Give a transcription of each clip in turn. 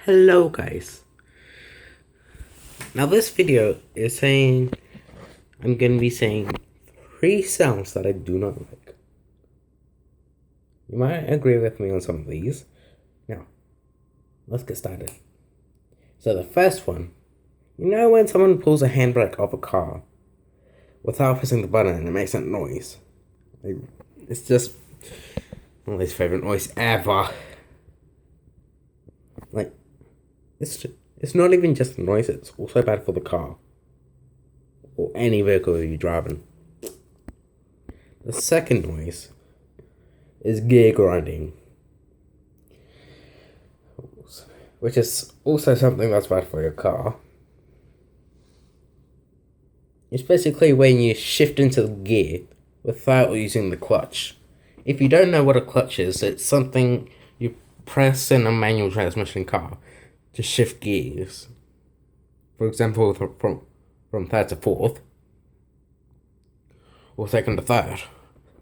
Hello guys. Now this video is saying I'm gonna be saying 3 sounds that I do not like. You might agree with me on some of these. Now, let's get started. So the first one, you know when someone pulls a handbrake off a car without pressing the button and it makes that noise? It's just one of his favorite noise ever. Like, it's not even just the noise, it's also bad for the car. Or any vehicle you're driving. The second noise is gear grinding. Which is also something that's bad for your car. It's basically when you shift into the gear without using the clutch. If you don't know what a clutch is, it's something you press in a manual transmission car to shift gears. For example, from third to fourth, or second to third,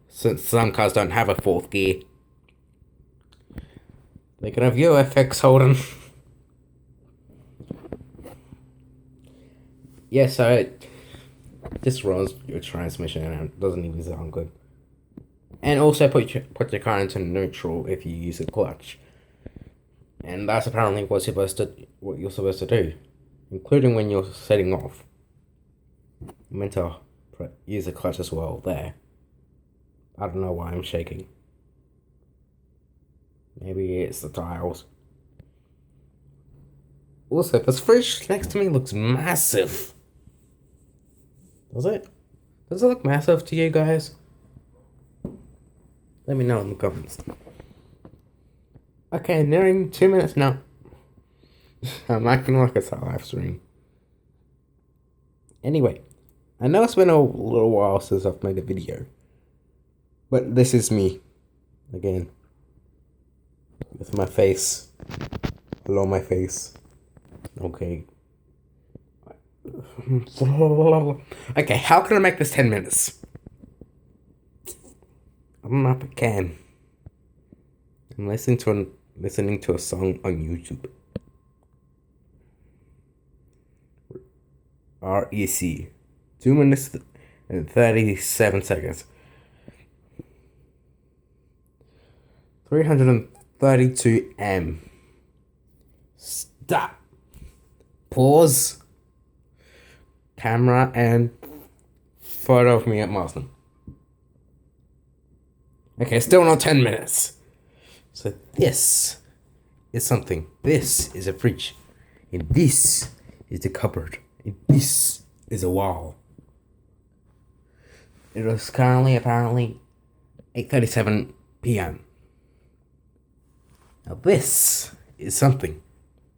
since some cars don't have a fourth gear. They can have your FX Holden. Yeah, so it just runs your transmission and it doesn't even sound good. And also put your car into neutral if you use a clutch. And that's apparently what you're supposed to do, including when you're setting off. You meant to use a clutch as well there. I don't know why I'm shaking. Maybe it's the tiles. Also, this fridge next to me looks massive. Does it? Does it look massive to you guys? Let me know in the comments. Okay, nearing 2 minutes now. I'm acting like it's a live stream. Anyway, I know it's been a little while since I've made a video. But this is me. Again. With my face. Hello, my face. Okay. Okay, how can I make this 10 minutes? I don't know if I can. I'm listening to a song on YouTube. REC. 2 minutes and 37 seconds. 332 M. Stop. Pause. Camera and photo of me at Marsden. Okay, still not 10 minutes. So this is something. This is a fridge. And this is the cupboard. And this is a wall. It is currently apparently 8:37 p.m. Now this is something.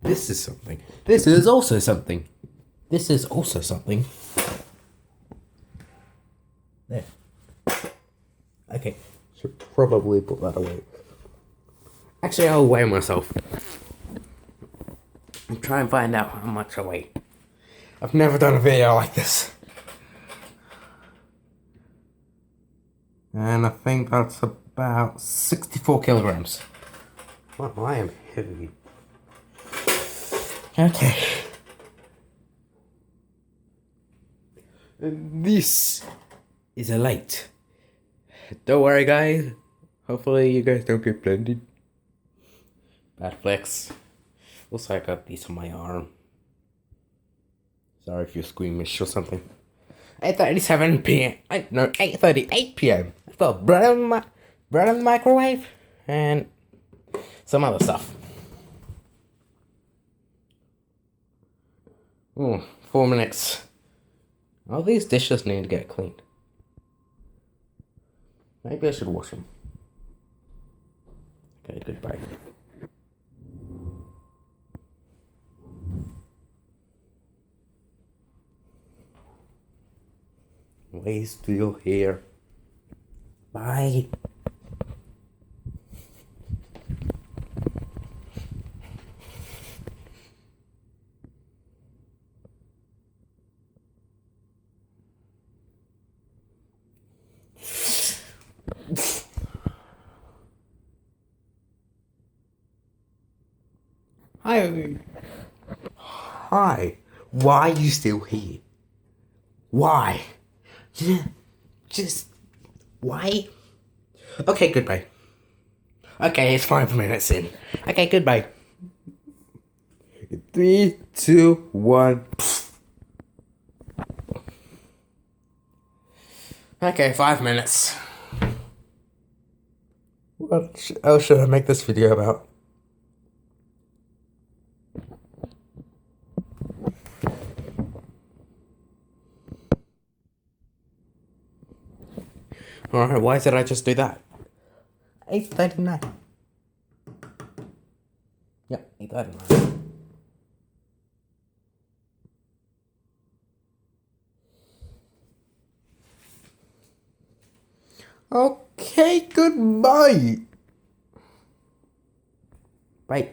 This is something. This is also something. This is also something. There. Okay. Should probably put that away. Actually, I'll weigh myself. And try and find out how much I weigh. I've never done a video like this. And I think that's about 64 kilograms. Wow, I am heavy. Okay. This is a light. Don't worry, guys. Hopefully you guys don't get blinded. Bad flex. Also, I got these on my arm. Sorry if you're squeamish or something. 8:37 p.m. No, 8:38 p.m. I've got bread in the microwave and some other stuff. Ooh, 4 minutes. All these dishes need to get cleaned. Maybe I should wash them. Okay, goodbye. Way still here. Bye. Hi. Hi. Why are you still here? Why? Just why? Okay, goodbye. Okay, it's 5 minutes in. Okay, goodbye. 3, 2, 1. Okay, 5 minutes. What else should I make this video about? Alright, why did I just do that? 8:39. Yep, 8:39. Okay, goodbye.